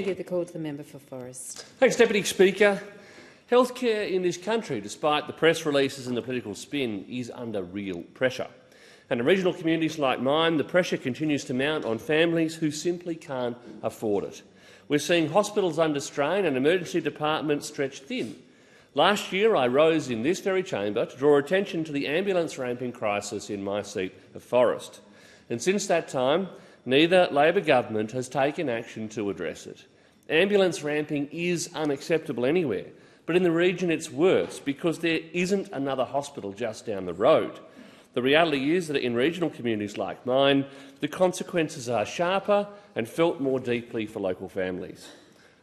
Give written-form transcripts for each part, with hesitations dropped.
Deputy, the call to the member for Forrest. Thanks, Deputy Speaker. Healthcare in this country, despite the press releases and the political spin, is under real pressure. And in regional communities like mine, the pressure continues to mount on families who simply can't afford it. We're seeing hospitals under strain and emergency departments stretched thin. Last year, I rose in this very chamber to draw attention to the ambulance ramping crisis in my seat of Forrest. And since that time, neither Labor government has taken action to address it. Ambulance ramping is unacceptable anywhere, but in the region it's worse because there isn't another hospital just down the road. The reality is that in regional communities like mine, the consequences are sharper and felt more deeply for local families.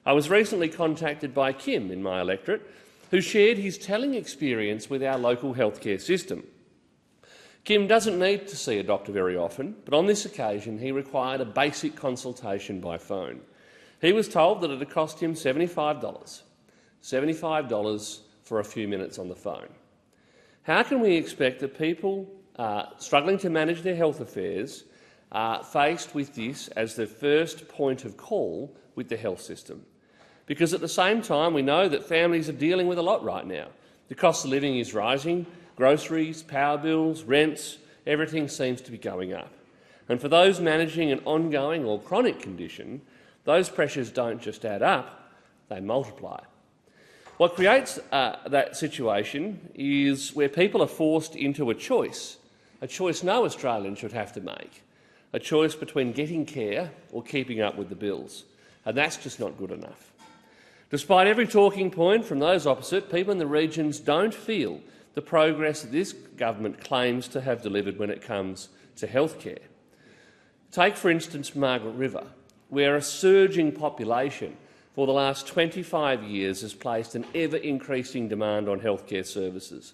I was recently contacted by Kim in my electorate, who shared his telling experience with our local healthcare system. Kim doesn't need to see a doctor very often, but on this occasion he required a basic consultation by phone. He was told that it had cost him $75 for a few minutes on the phone. How can we expect that people struggling to manage their health affairs are faced with this as the first point of call with the health system? Because at the same time, we know that families are dealing with a lot right now. The cost of living is rising, groceries, power bills, rents, everything seems to be going up. And for those managing an ongoing or chronic condition, those pressures don't just add up, they multiply. What creates that situation is where people are forced into a choice no Australian should have to make, a choice between getting care or keeping up with the bills. And that's just not good enough. Despite every talking point from those opposite, people in the regions don't feel the progress that this government claims to have delivered when it comes to healthcare. Take, for instance, Margaret River, where a surging population for the last 25 years has placed an ever-increasing demand on healthcare services.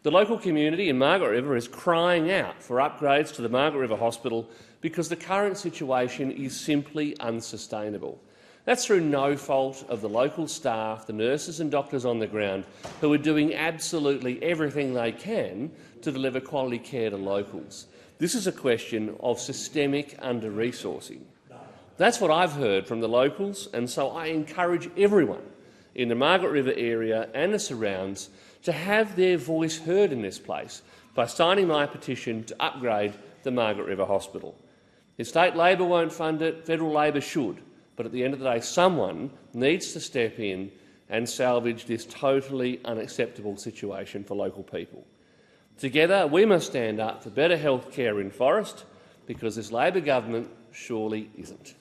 The local community in Margaret River is crying out for upgrades to the Margaret River Hospital because the current situation is simply unsustainable. That's through no fault of the local staff, the nurses and doctors on the ground, who are doing absolutely everything they can to deliver quality care to locals. This is a question of systemic under-resourcing. That's what I've heard from the locals, and so I encourage everyone in the Margaret River area and the surrounds to have their voice heard in this place by signing my petition to upgrade the Margaret River Hospital. If state Labor won't fund it, federal Labor should, but at the end of the day someone needs to step in and salvage this totally unacceptable situation for local people. Together we must stand up for better health care in Forrest, because this Labor government surely isn't.